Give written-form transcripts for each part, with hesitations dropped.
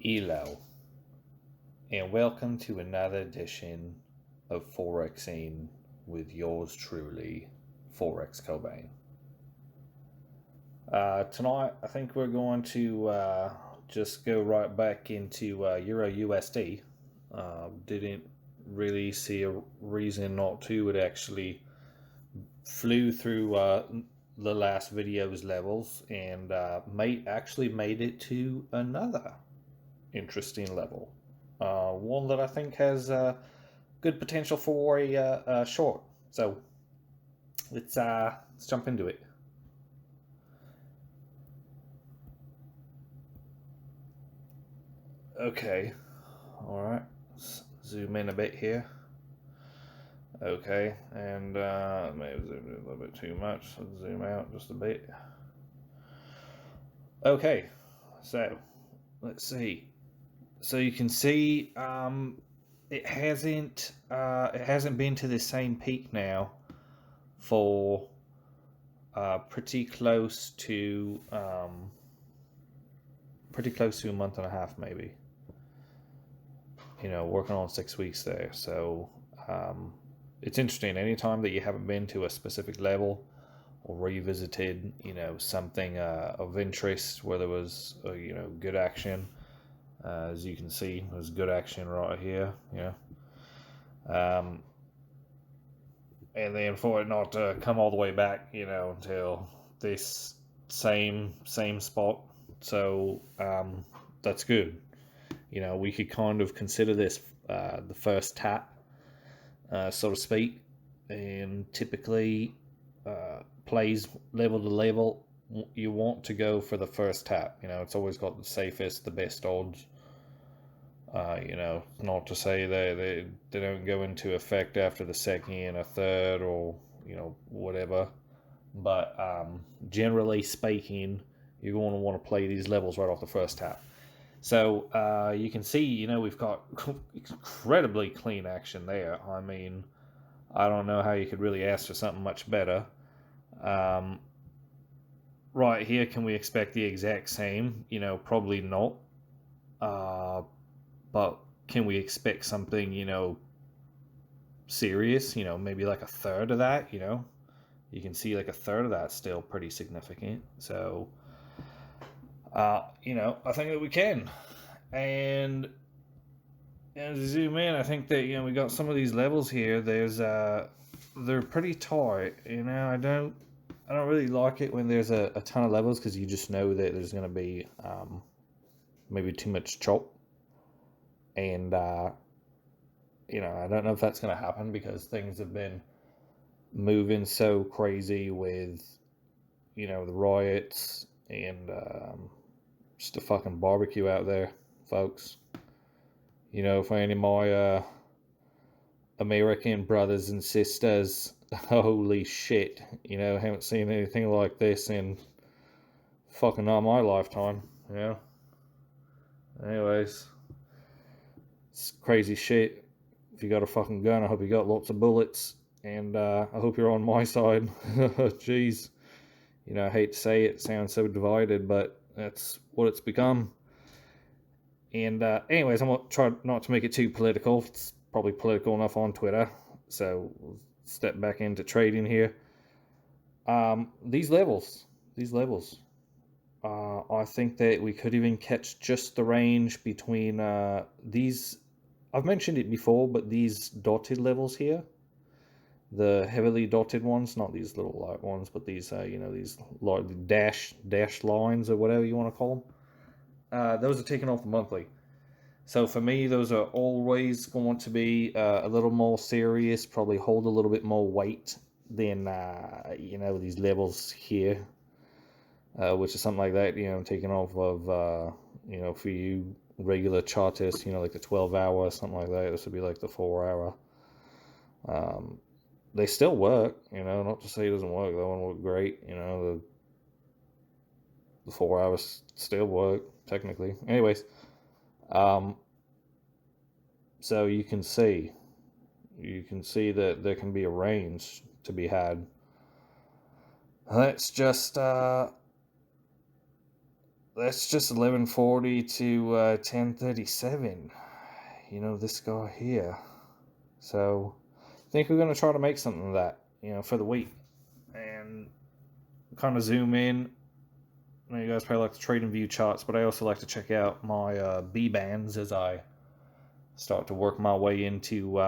Hello, and welcome to another edition of Forexing with yours truly, Forex Cobain. Tonight, I think we're going to just go right back into Euro USD. Didn't really see a reason not to. It actually flew through the last video's levels and actually made it to another interesting level. One that I think has good potential for a short. So let's jump into it. Okay, all right. Let's zoom in a bit here. Okay, and maybe zoom in a little bit too much. Let's zoom out just a bit. Okay, so let's see. So you can see it hasn't been to the same peak now for pretty close to a month and a half, maybe. You know, working on 6 weeks there. So it's interesting. Anytime that you haven't been to a specific level or revisited, you know, something of interest where there was good action. As you can see, there's good action right here, and then for it not to come all the way back, until this same spot. So that's good. We could kind of consider this the first tap, so to speak, and typically plays level to level. You want to go for the first tap. It's always got the safest, the best odds. Not to say they don't go into effect after the second and a third, or whatever. But generally speaking, you're going to want to play these levels right off the first tap. So you can see, we've got incredibly clean action there. I mean, I don't know how you could really ask for something much better. Right here, can we expect the exact same? Probably not. But can we expect something, serious? Maybe like a third of that, You can see like a third of that still pretty significant. So, I think that we can. And as you zoom in, I think that, we got some of these levels here. They're pretty tight. I don't really like it when there's a ton of levels, because you just know that there's going to be maybe too much chop. And, I don't know if that's going to happen, because things have been moving so crazy with, the riots and just a fucking barbecue out there, folks. For any of my American brothers and sisters, holy shit, haven't seen anything like this in fucking not my lifetime, Anyways, it's crazy shit. If you got a fucking gun, I hope you got lots of bullets, and I hope you're on my side. Jeez. I hate to say it sounds so divided, but that's what it's become. And anyways, I'm going to try not to make it too political. It's probably political enough on Twitter, so we'll step back into trading here. These levels. I think that we could even catch just the range between these. I've mentioned it before, but these dotted levels here, the heavily dotted ones, not these little light ones, but these, these dash lines or whatever you want to call them. Those are taken off the monthly. So for me, those are always going to be a little more serious, probably hold a little bit more weight than, these levels here, which is something like that, taken off of, for you regular chartists, like the 12-hour, something like that. This would be like the 4-hour. They still work, not to say it doesn't work. That one worked great, the 4 hours still work, technically. Anyways, so you can see that there can be a range to be had. Let's just that's just 1140 to 1037. You know, this guy here. So I think we're going to try to make something of that, you know, for the week. And kind of zoom in. I know you guys probably like to trade and view charts, but I also like to check out my B bands as I start to work my way into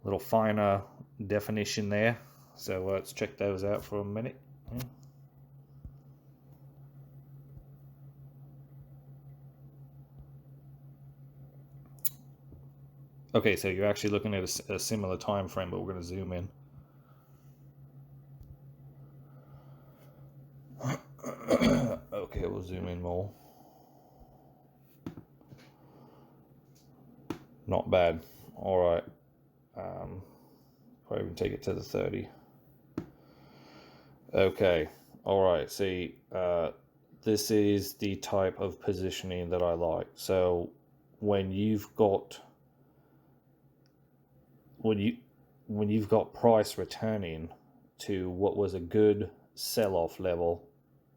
little finer definition there. So let's check those out for a minute. Okay, so you're actually looking at a similar time frame, but we're going to zoom in. Okay, we'll zoom in more. Not bad. All right. Probably even take it to the 30. Okay. All right. See, this is the type of positioning that I like. So when you've got price returning to what was a good sell-off level,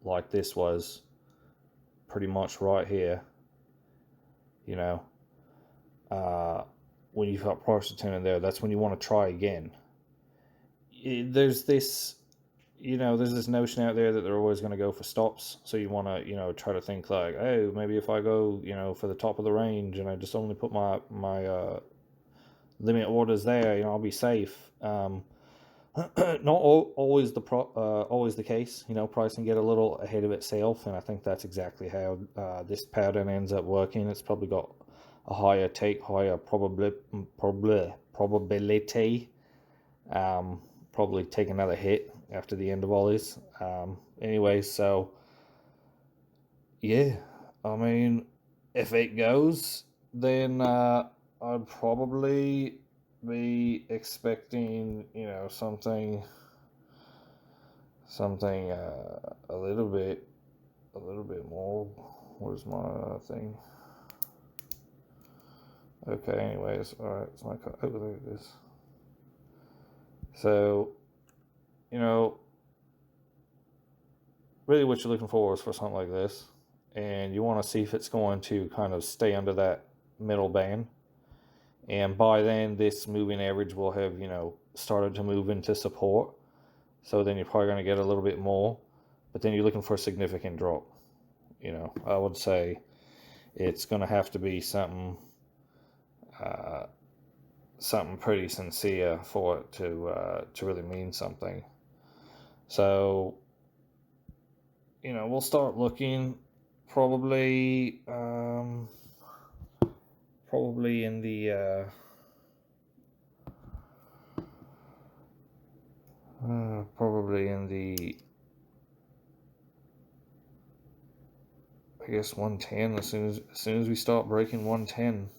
like this was pretty much right here, you know, when you've got price returning there, that's when you want to try again. There's this, you know, there's this notion out there that they're always going to go for stops. So you want to, you know, try to think like, oh, maybe if I go, you know, for the top of the range and I just only put my limit orders there, you know, I'll be safe. Not always the case. You know, price can get a little ahead of itself, and I think that's exactly how this pattern ends up working. It's probably got a higher probability. Probably take another hit after the end of all this. Anyway, so yeah, I mean, if it goes, then I'd probably be expecting, you know, something a little bit more. Where's my thing? Okay, anyways, all right, it's my oh, there it is. So, you know, really what you're looking for is for something like this, and you want to see if it's going to kind of stay under that middle band. And by then, this moving average will have, you know, started to move into support. So then you're probably going to get a little bit more. But then you're looking for a significant drop. You know, I would say it's going to have to be something pretty sincere for it to really mean something. So, you know, we'll start looking probably in the I guess 110. As soon as we start breaking 110,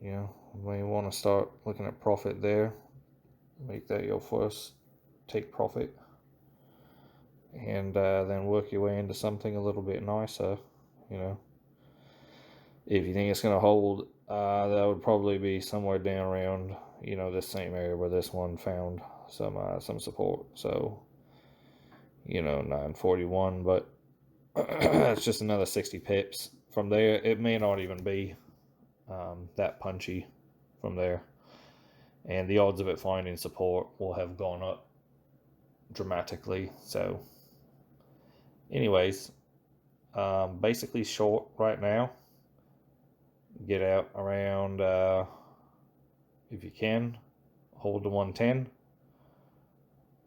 you know, we want to start looking at profit there. Make that your first take profit, and then work your way into something a little bit nicer. You know, if you think it's going to hold, that would probably be somewhere down around, you know, this same area where this one found some support. So, you know, 941, but it's just another 60 pips from there. It may not even be that punchy from there, and the odds of it finding support will have gone up dramatically. So anyways, basically short right now. Get out around, if you can, hold to 110,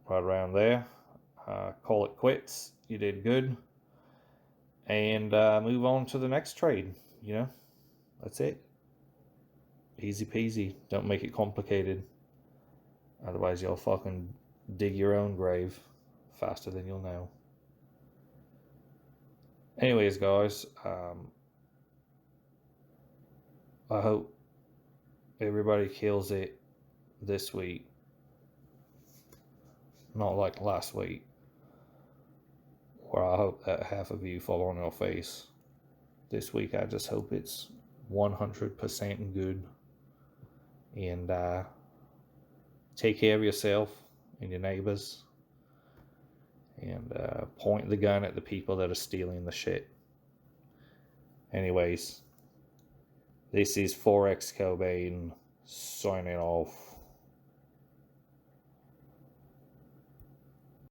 right around there. Call it quits. You did good, and move on to the next trade. You know, that's it. Easy peasy. Don't make it complicated. Otherwise, you'll fucking dig your own grave faster than you'll know. Anyways, guys, I hope everybody kills it this week. Not like last week, where I hope that half of you fall on your face. This week, I just hope it's 100% good. And take care of yourself and your neighbors. and point the gun at the people that are stealing the shit. Anyways, this is Forex Cobain signing off.